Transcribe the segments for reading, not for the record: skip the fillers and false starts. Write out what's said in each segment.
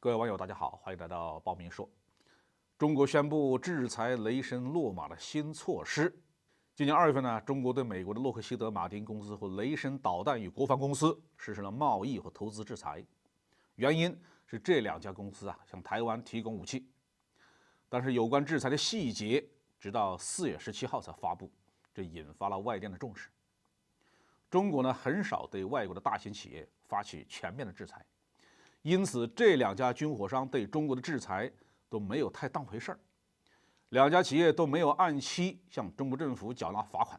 各位网友，大家好，欢迎来到报明说。中国宣布制裁雷神洛马的新措施。今年2月份呢，中国对美国的洛克希德马丁公司和雷神导弹与国防公司实施了贸易和投资制裁，原因是这2家公司向台湾提供武器。但是有关制裁的细节，直到4月17号才发布，这引发了外电的重视。中国呢，很少对外国的大型企业发起全面的制裁。因此，这2家军火商对中国的制裁都没有太当回事儿，2家企业都没有按期向中国政府缴纳罚款，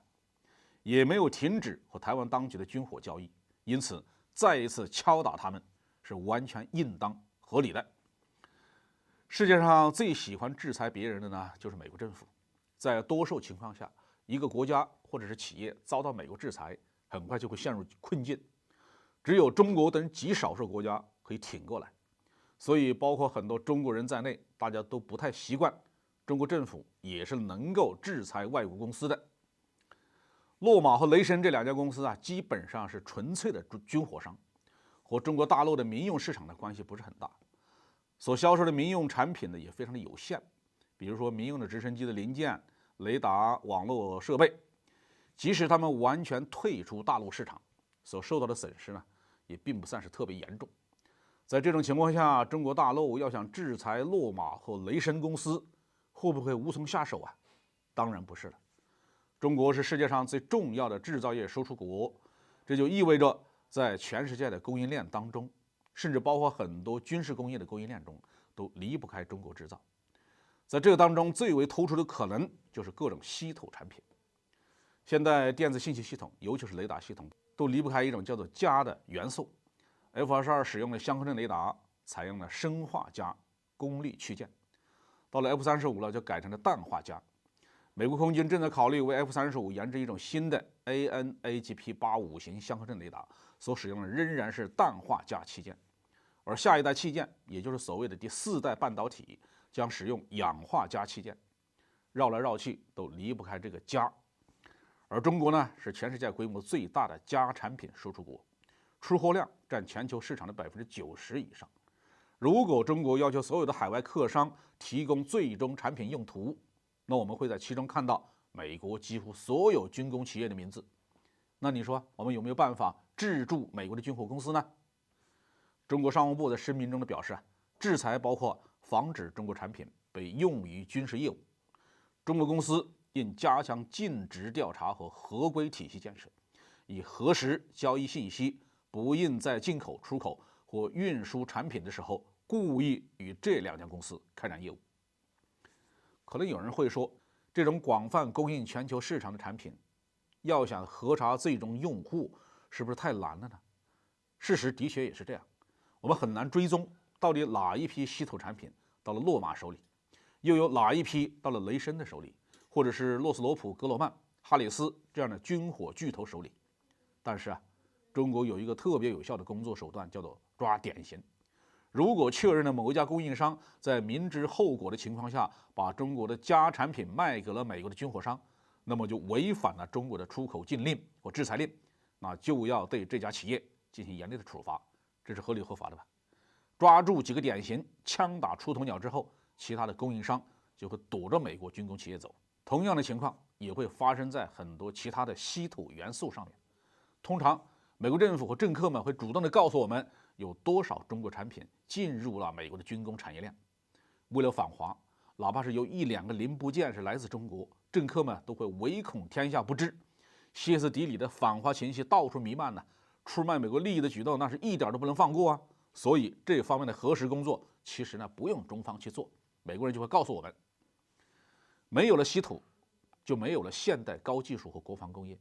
也没有停止和台湾当局的军火交易，因此再一次敲打他们是完全应当合理的。世界上最喜欢制裁别人的呢，就是美国政府。在多数情况下，一个国家或者是企业遭到美国制裁，很快就会陷入困境。只有中国等极少数国家可以挺过来，所以包括很多中国人在内，大家都不太习惯中国政府也是能够制裁外国公司的。洛马和雷神这2家公司基本上是纯粹的军火商，和中国大陆的民用市场的关系不是很大，所销售的民用产品呢也非常的有限，比如说民用的直升机的零件、雷达、网络设备。即使他们完全退出大陆市场，所受到的损失呢也并不算是特别严重。在这种情况下，中国大陆要想制裁洛马和雷神公司，会不会无从下手啊？当然不是了。中国是世界上最重要的制造业输出国，这就意味着在全世界的供应链当中，甚至包括很多军事工业的供应链中，都离不开中国制造。在这个当中，最为突出的可能就是各种稀土产品。现在电子信息系统，尤其是雷达系统，都离不开一种叫做镓的元素。F-22使用的相控阵雷达采用了砷化镓功率器件，到了 F-35了就改成了氮化镓。美国空军正在考虑为 F-35研制一种新的 AN/AGP85型相控阵雷达，所使用的仍然是氮化镓器件，而下一代器件，也就是所谓的第4代半导体，将使用氧化镓器件。绕来绕去都离不开这个镓。而中国呢，是全世界规模最大的镓产品输出国，出货量占全球市场的90%以上。如果中国要求所有的海外客商提供最终产品用途，那我们会在其中看到美国几乎所有军工企业的名字。那你说我们有没有办法制住美国的军火公司呢？中国商务部在声明中的表示，制裁包括防止中国产品被用于军事业务，中国公司应加强尽职调查和合规体系建设，以核实交易信息，不应在进口、出口或运输产品的时候故意与这2家公司开展业务。可能有人会说，这种广泛供应全球市场的产品，要想核查最终用户，是不是太难了呢？事实的确也是这样，我们很难追踪到底哪一批稀土产品到了洛马手里，又有哪一批到了雷神的手里，或者是洛斯罗普、格罗曼、哈里斯这样的军火巨头手里。但是中国有一个特别有效的工作手段，叫做抓典型。如果确认了某一家供应商在明知后果的情况下，把中国的镓产品卖给了美国的军火商，那么就违反了中国的出口禁令或制裁令，那就要对这家企业进行严厉的处罚，这是合理合法的吧？抓住几个典型，枪打出头鸟之后，其他的供应商就会躲着美国军工企业走。同样的情况也会发生在很多其他的稀土元素上面。通常美国政府和政客们会主动的告诉我们有多少中国产品进入了美国的军工产业链。为了反华，哪怕是有1-2个零部件是来自中国，政客们都会唯恐天下不知，歇斯底里的反华情绪到处弥漫呢。出卖美国利益的举动那是一点都不能放过啊。所以这方面的核实工作其实呢不用中方去做，美国人就会告诉我们，没有了稀土，就没有了现代高技术和国防工业。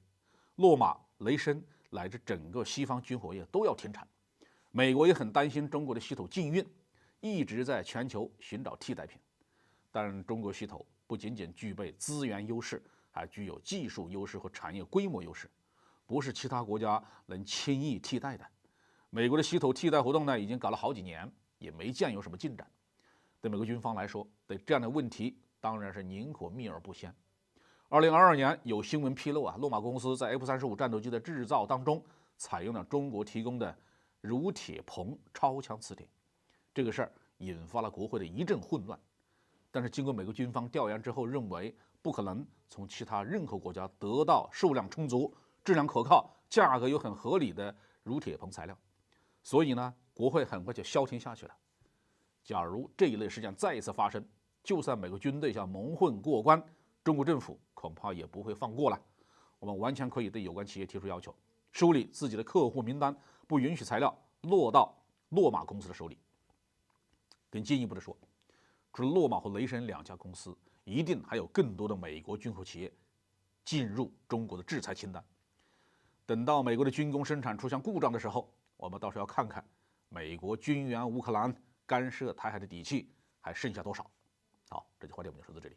洛马、雷神乃至整个西方军火业都要停产。美国也很担心中国的稀土禁运，一直在全球寻找替代品。但中国稀土不仅仅具备资源优势，还具有技术优势和产业规模优势，不是其他国家能轻易替代的。美国的稀土替代活动呢，已经搞了好几年，也没见有什么进展。对美国军方来说，对这样的问题当然是宁可秘而不宣。2022年有新闻披露洛马公司在 F-35战斗机的制造当中采用了中国提供的乳铁硼超强磁铁，这个事儿引发了国会的一阵混乱。但是经过美国军方调研之后，认为不可能从其他任何国家得到数量充足、质量可靠、价格又很合理的乳铁硼材料，所以呢，国会很快就消停下去了。假如这一类事件再一次发生，就算美国军队想蒙混过关，中国政府恐怕也不会放过了。我们完全可以对有关企业提出要求，梳理自己的客户名单，不允许材料落到洛马公司的手里。更进一步的说，除了洛马和雷神2家公司，一定还有更多的美国军火企业进入中国的制裁清单。等到美国的军工生产出现故障的时候，我们到时候要看看美国军援乌克兰、干涉台海的底气还剩下多少。好，这期话题我们就说到这里。